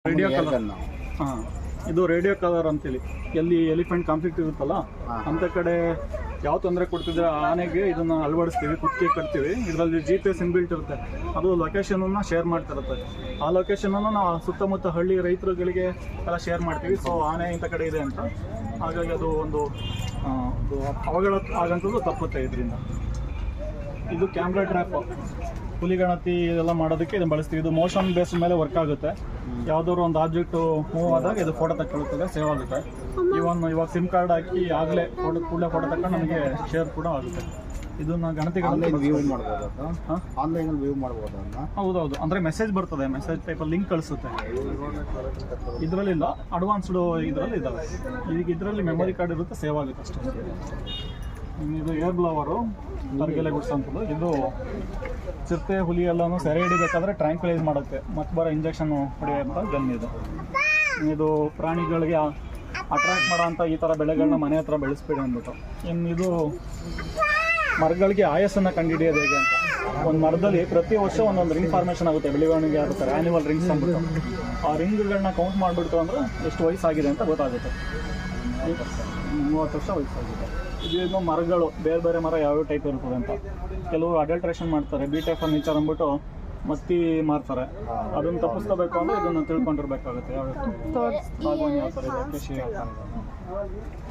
Radio colour. ಹಾಂ, ಇದು radio colour ಅಂತೇಳಿ ಎಲ್ಲಿ ಎಲಿಫೆಂಟ್ ಕಾನ್ಫ್ಲಿಕ್ಟ್ ಇರುತ್ತಲ್ಲ ಅಂತ ಕಡೆ ಯಾವ ತೊಂದರೆ ಕೊಡ್ತಿದ್ರೆ ಆನೆಗೆ ಇದನ್ನು ಅಳವಡಿಸ್ತೀವಿ, ಕುತ್ತಿಗೆ ಕಟ್ತೀವಿ. ಇದರಲ್ಲಿ GPS ಇನ್ಬಿಲ್ಟ್ ಇರುತ್ತೆ, ಅದು ಲೊಕೇಶನನ್ನು ಶೇರ್ ಮಾಡ್ತಿರುತ್ತೆ. ಆ ಲೊಕೇಶನನ್ನು ನಾವು ಸುತ್ತಮುತ್ತ ಹಳ್ಳಿ ರೈತರುಗಳಿಗೆ ಎಲ್ಲ ಶೇರ್ ಮಾಡ್ತೀವಿ. ಸೊ ಆನೆ ಇಂಥ ಕಡೆ ಇದೆ ಅಂತ, ಹಾಗಾಗಿ ಅದು ಒಂದು ಅವಘಡ ಆಗಂಥದ್ದು ತಪ್ಪುತ್ತೆ ಇದರಿಂದ. ಇದು ಕ್ಯಾಮ್ರಾ ಟ್ರ್ಯಾಪ್, ಹುಲಿಗಣತಿ ಇದೆಲ್ಲ ಮಾಡೋದಕ್ಕೆ ಇದನ್ನು ಬಳಸ್ತೀವಿ. ಇದು ಮೋಷನ್ ಬೇಸ್ ಮೇಲೆ ವರ್ಕ್ ಆಗುತ್ತೆ. ಯಾವುದಾದ್ರು ಒಂದು ಆಬ್ಜೆಕ್ಟ್ ಮೂವ್ ಆದಾಗ ಇದು ಫೋಟೋ ತಗೊಳ್ತದೆ, ಸೇವ್ ಆಗುತ್ತೆ. ಇವಾಗ ಸಿಮ್ ಕಾರ್ಡ್ ಹಾಕಿ ಆಗಲೇ ಕೂಡಲೇ ಫೋಟೋ ತಗೊಂಡು ನಮಗೆ ಶೇರ್ ಕೂಡ ಆಗುತ್ತೆ. ಇದನ್ನ ಗಣತಿಗಳಲ್ಲಿ ವ್ಯೂ ಮಾಡ್ಬೋದು. ಆನ್ಲೈನಲ್ಲಿ ವ್ಯೂ ಮಾಡ್ಬೋದು ಅಂತ. ಹೌದೌದು, ಅಂದರೆ ಮೆಸೇಜ್ ಬರ್ತದೆ, ಮೆಸೇಜ್ ಟೈಪಲ್ಲಿ ಲಿಂಕ್ ಕಳಿಸುತ್ತೆ. ಇದರಲ್ಲಿಲ್ಲ, ಅಡ್ವಾನ್ಸ್ಡು ಇದರಲ್ಲಿ ಇದ್ದಾವೆ. ಈಗ ಇದರಲ್ಲಿ ಮೆಮೊರಿ ಕಾರ್ಡ್ ಇರುತ್ತೆ, ಸೇವ್ ಆಗುತ್ತೆ ಅಷ್ಟೇ. ಇದು ಏರ್ ಬ್ಲವರು, ತರಗೆಲೆ ಗುಡ್ಸಂಥದ್ದು. ಇದು ಚಿರತೆ ಹುಲಿ ಎಲ್ಲನೂ ಸೆರೆ ಹಿಡಿಬೇಕಾದ್ರೆ ಟ್ರ್ಯಾಂಕ್ವಲೈಸ್ ಮಾಡುತ್ತೆ, ಮತ್ತೆ ಬರೋ ಇಂಜೆಕ್ಷನ್ ಹೊಡೆಯೋಂಥ ಗನ್ ಇದು. ಇದು ಪ್ರಾಣಿಗಳಿಗೆ ಅಟ್ರಾಕ್ಟ್ ಮಾಡೋಂಥ ಈ ಥರ ಬೆಳೆಗಳನ್ನ ಮನೆ ಹತ್ರ ಬೆಳೆಸ್ಬೇಡಿ ಅಂದ್ಬಿಟ್ಟು. ಇನ್ನು ಇದು ಮರಗಳಿಗೆ ಆಯಸ್ಸನ್ನು ಕಂಡುಹಿಡಿಯೋದು ಹೇಗೆ ಅಂತ. ಒಂದು ಮರದಲ್ಲಿ ಪ್ರತಿ ವರ್ಷ ಒಂದೊಂದು ರಿಂಗ್ ಫಾರ್ಮೇಷನ್ ಆಗುತ್ತೆ, ಬೆಳವಣಿಗೆ ಆಗುತ್ತಾರೆ, ಆ್ಯನಿವಲ್ ರಿಂಗ್ಸ್ ಅಂದ್ಬಿಟ್ಟು. ಆ ರಿಂಗ್ಗಳನ್ನ ಕೌಂಟ್ ಮಾಡಿಬಿಡ್ತು ಅಂದರೆ ಎಷ್ಟು ವಯಸ್ಸಾಗಿದೆ ಅಂತ ಗೊತ್ತಾಗುತ್ತೆ. 30 ವರ್ಷ ವಯಸ್ಸಾಗಿದೆ. ಇದು ಮರಗಳು ಬೇರೆ ಬೇರೆ ಮರ ಯಾವ್ಯಾವ ಟೈಪ್ ಇರ್ತದೆ ಅಂತ. ಕೆಲವರು ಅಡಲ್ಟ್ರೇಷನ್ ಮಾಡ್ತಾರೆ, BTech ಫರ್ನಿಚರ್ ಅಂದ್ಬಿಟ್ಟು ಮತ್ತಿ ಮಾರ್ತಾರೆ. ಅದನ್ನು ತಪ್ಪಿಸ್ಕೋಬೇಕು ಅಂದರೆ ಇದನ್ನು ತಿಳ್ಕೊಂಡಿರ್ಬೇಕಾಗುತ್ತೆ. ಯಾವ ಸಾಗುವಾನಿ ಯಾವ ಥರ ಇದೆ, ಕೃಷಿ ಯಾವ ಥರ ಇದೆ.